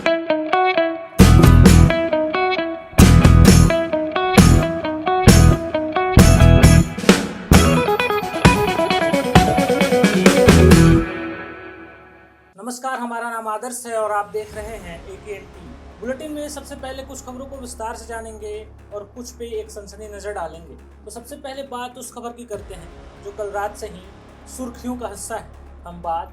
नमस्कार, हमारा नाम आदर्श है और आप देख रहे हैं AKNT। बुलेटिन में सबसे पहले कुछ खबरों को विस्तार से जानेंगे और कुछ पे एक सनसनी नजर डालेंगे। तो सबसे पहले बात उस खबर की करते हैं जो कल रात से ही सुर्खियों का हिस्सा है। हम बात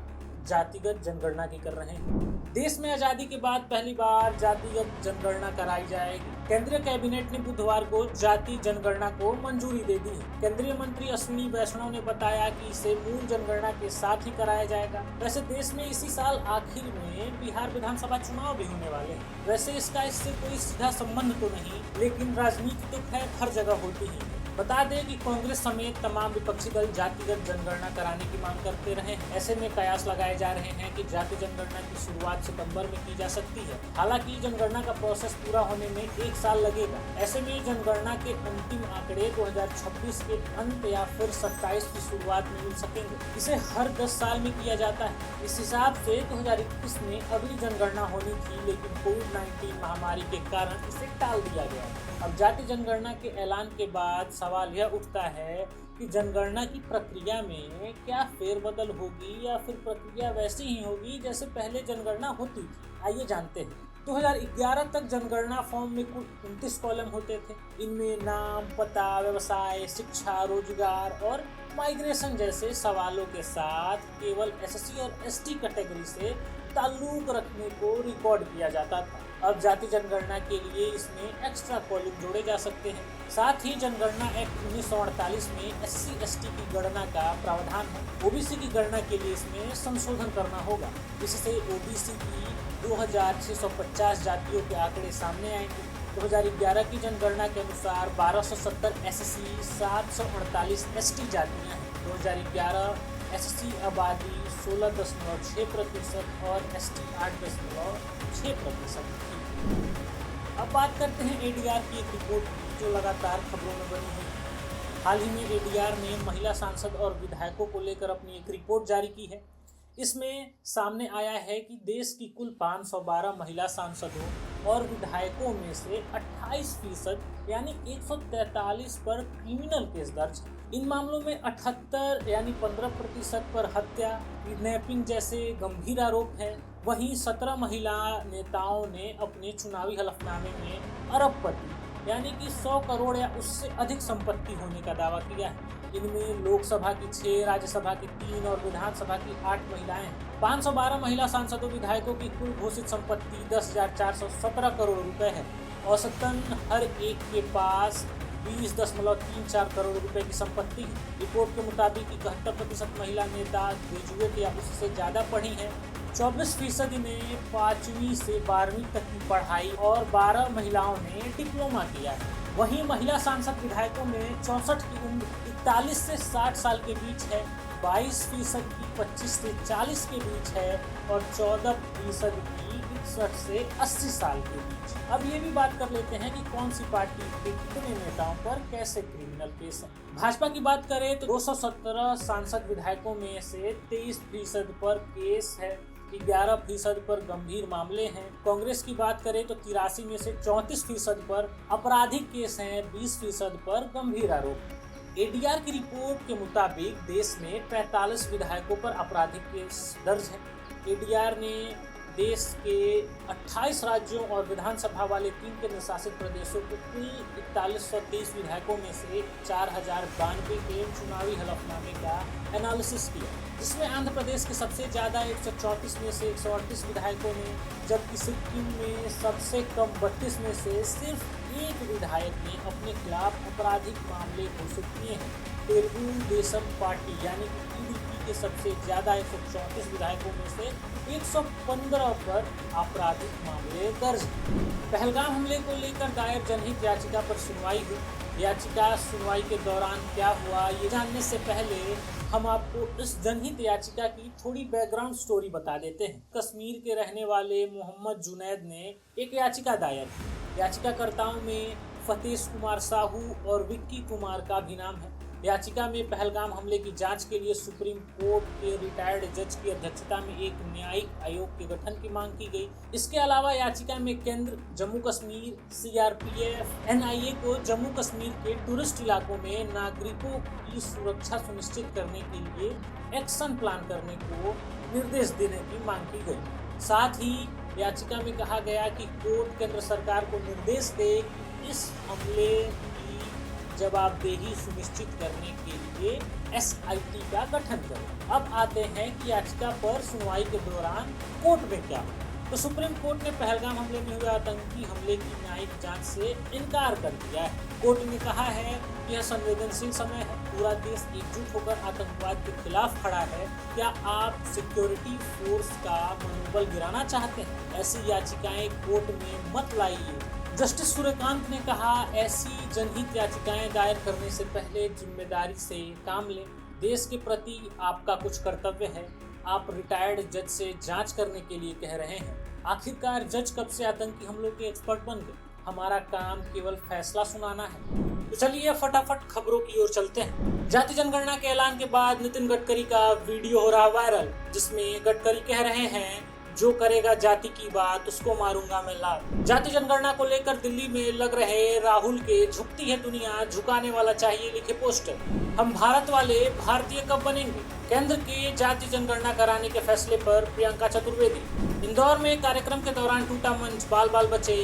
जातिगत जनगणना की कर रहे हैं। देश में आजादी के बाद पहली बार जातिगत जनगणना कराई जाएगी। केंद्रीय कैबिनेट ने बुधवार को जाति जनगणना को मंजूरी दे दी है। केंद्रीय मंत्री अश्विनी वैष्णव ने बताया कि इसे मूल जनगणना के साथ ही कराया जाएगा। वैसे देश में इसी साल आखिर में बिहार विधानसभा चुनाव भी होने वाले हैं। वैसे इसका इससे कोई सीधा संबंध तो नहीं, लेकिन राजनीति तो खैर हर जगह होती ही है। बता दें कि कांग्रेस समेत तमाम विपक्षी दल जातिगत जनगणना कराने की मांग करते रहे हैं। ऐसे में कयास लगाए जा रहे हैं कि जाति जनगणना की शुरुआत सितंबर में की जा सकती है। हालांकि जनगणना का प्रोसेस पूरा होने में 1 साल लगेगा। ऐसे में जनगणना के अंतिम आंकड़े 2026 के अंत या फिर 27 की शुरुआत में मिल सकेंगे। इसे हर 10 साल में किया जाता है। इस हिसाब से 2021 में अगली जनगणना होनी थी, लेकिन कोविड-19 महामारी के कारण इसे टाल दिया गया। अब जाति जनगणना के ऐलान के बाद सवाल यह उठता है कि जनगणना की प्रक्रिया में क्या फेरबदल होगी या फिर प्रक्रिया वैसी ही होगी जैसे पहले जनगणना होती थी। आइए जानते हैं। 2011 तक जनगणना फॉर्म में कुल 29 कॉलम होते थे। इनमें नाम, पता, व्यवसाय, शिक्षा, रोजगार और माइग्रेशन जैसे सवालों के साथ केवल SC और ST कैटेगरी से ताल्लुक रखने को रिकॉर्ड किया जाता था। अब जाति जनगणना के लिए इसमें एक्स्ट्रा कॉलम जोड़े जा सकते हैं। साथ ही जनगणना एक्ट 1948 में SC ST की गणना का प्रावधान है। OBC की गणना के लिए इसमें संशोधन करना होगा। इससे OBC की 2650 जातियों के आंकड़े सामने आएंगे। 2011 की जनगणना के अनुसार 1270 SC, 748 ST जातियाँ हैं। 2011 SC आबादी 16.6% और ST 8.6% थी। अब बात करते हैं ADR की एक रिपोर्ट की जो लगातार खबरों में बनी हुई है। हाल ही में ADR ने महिला सांसद और विधायकों को लेकर अपनी एक रिपोर्ट जारी की है। इसमें सामने आया है कि देश की कुल 512 महिला सांसदों और विधायकों में से 28% यानी 143 पर क्रिमिनल केस दर्ज है। इन मामलों में 78 यानी 15% पर हत्या, किडनैपिंग जैसे गंभीर आरोप हैं। वहीं 17 महिला नेताओं ने अपने चुनावी हलफनामे में अरबपति यानी कि 100 करोड़ या उससे अधिक संपत्ति होने का दावा किया है। इनमें लोकसभा की 6, राज्यसभा की 3 और विधानसभा की 8 महिलाएं हैं। 512 महिला सांसदों विधायकों की कुल घोषित संपत्ति 10,417 करोड़ रुपए है। औसतन हर एक के पास 20.34 करोड़ रुपए की संपत्ति है। रिपोर्ट के मुताबिक 71% महिला नेता ग्रेजुएट या उससे ज़्यादा पढ़ी हैं। 24% ने 5वीं से 12वीं तक की पढ़ाई और 12 महिलाओं ने डिप्लोमा किया है। वहीं महिला सांसद विधायकों में 64 की उम्र 41 से 60 साल के बीच है, 22% की 25 से 40 के बीच है और 14% की 61 से 80 साल के बीच। अब ये भी बात कर लेते हैं कि कौन सी पार्टी के कितने नेताओं पर कैसे क्रिमिनल केस है। भाजपा की बात करें तो 217 सांसद विधायकों में से 23% पर केस है, 11% पर गंभीर मामले हैं। कांग्रेस की बात करें तो 83 में से 34% पर आपराधिक केस हैं, 20% पर गंभीर आरोप। ADR की रिपोर्ट के मुताबिक देश में 45 विधायकों पर आपराधिक केस दर्ज है। ADR ने देश के 28 राज्यों और विधानसभा वाले 3 केंद्र शासित प्रदेशों के कुल 4123 विधायकों में से 4092 के चुनावी हलफनामे का एनालिसिस किया, जिसमें आंध्र प्रदेश के सबसे ज़्यादा 134 में से 138 विधायकों ने, जबकि सिक्किम में सबसे कम 32 में से सिर्फ एक विधायक ने अपने खिलाफ आपराधिक मामले घोषित किए हैं। तेलुगु देशम पार्टी यानी कि TDP के सबसे ज़्यादा 134 विधायकों में से 115 पर आपराधिक मामले दर्ज हैं। पहलगाम हमले को लेकर दायर जनहित याचिका पर सुनवाई हुई। याचिका सुनवाई के दौरान क्या हुआ, ये जानने से पहले हम आपको इस जनहित याचिका की थोड़ी बैकग्राउंड स्टोरी बता देते हैं। कश्मीर के रहने वाले मोहम्मद जुनैद ने एक याचिका दायर की। याचिकाकर्ताओं में फतेश कुमार साहू और विक्की कुमार का भी नाम है। याचिका में पहलगाम हमले की जांच के लिए सुप्रीम कोर्ट के रिटायर्ड जज की अध्यक्षता में एक न्यायिक आयोग के गठन की मांग की गई। इसके अलावा याचिका में केंद्र, जम्मू कश्मीर, सीआरपीएफ, एनआईए को जम्मू कश्मीर के टूरिस्ट इलाकों में नागरिकों की सुरक्षा सुनिश्चित करने के लिए एक्शन प्लान करने को निर्देश देने की मांग की गई। साथ ही याचिका में कहा गया कि कोर्ट केंद्र सरकार को निर्देश दे कि इस हमले की जवाबदेही सुनिश्चित करने के लिए एसआईटी का गठन करे। अब आते हैं कि याचिका पर सुनवाई के दौरान कोर्ट में क्या हुआ। तो सुप्रीम कोर्ट ने पहलगाम हमले में हुए आतंकी हमले की न्यायिक जांच से इनकार कर दिया है। कोर्ट ने कहा है कि यह संवेदनशील समय है, पूरा देश एकजुट होकर आतंकवाद के खिलाफ खड़ा है। क्या आप सिक्योरिटी फोर्स का मनोबल गिराना चाहते हैं? ऐसी याचिकाएं कोर्ट में मत लाइए। जस्टिस सूर्यकांत ने कहा, ऐसी जनहित याचिकाएं दायर करने से पहले जिम्मेदारी से काम लें। देश के प्रति आपका कुछ कर्तव्य है। आप रिटायर्ड जज से जांच करने के लिए कह रहे हैं। आखिरकार जज कब से आतंकी हमलों के एक्सपर्ट बन गए? हमारा काम केवल फैसला सुनाना है। तो चलिए फटाफट खबरों की ओर चलते हैं। जाति जनगणना के ऐलान के बाद नितिन गडकरी का वीडियो हो रहा वायरल, जिसमें गडकरी कह रहे हैं, जो करेगा जाति की बात उसको मारूंगा मैं लात। जाति जनगणना को लेकर दिल्ली में लग रहे राहुल के झुकती है दुनिया, झुकाने वाला चाहिए लिखे पोस्टर। हम भारत वाले भारतीय कब बनेंगे? केंद्र के जाति जनगणना कराने के फैसले पर प्रियंका चतुर्वेदी। इंदौर में कार्यक्रम के दौरान टूटा मंच, बाल बाल बचे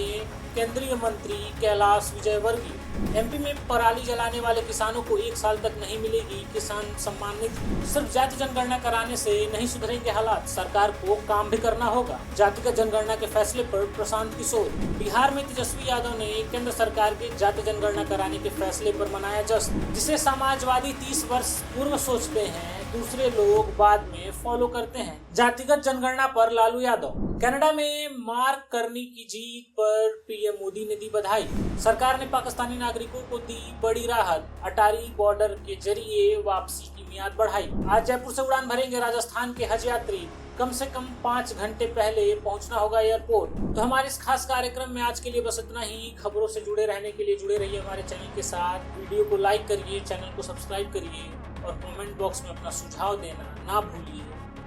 केंद्रीय मंत्री कैलाश विजयवर्गीय। एमपी में पराली जलाने वाले किसानों को 1 साल तक नहीं मिलेगी किसान सम्मान निधि। सिर्फ जाति जनगणना कराने से नहीं सुधरेंगे हालात, सरकार को काम भी करना होगा। जातिगत जनगणना के फैसले पर प्रशांत किशोर। बिहार में तेजस्वी यादव ने केंद्र सरकार के जाति जनगणना कराने के फैसले पर मनाया जश्न, जिसे समाजवादी 30 वर्ष पूर्व सोचते हैं, दूसरे लोग बाद में फॉलो करते हैं। जातिगत जनगणना पर लालू यादव। कनाडा में मार्क कर्नी की जीत पर पीएम मोदी ने दी बधाई। सरकार ने पाकिस्तानी नागरिकों को दी बड़ी राहत, अटारी बॉर्डर के जरिए वापसी की मियाद बढ़ाई। आज जयपुर से उड़ान भरेंगे राजस्थान के हज यात्री। कम से कम 5 घंटे पहले पहुंचना होगा एयरपोर्ट। तो हमारे इस खास कार्यक्रम में आज के लिए बस इतना ही। खबरों से जुड़े रहने के लिए जुड़े रहिए हमारे चैनल के साथ। वीडियो को लाइक करिए, चैनल को सब्सक्राइब करिए और कमेंट बॉक्स में अपना सुझाव देना ना भूलिए।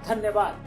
धन्यवाद।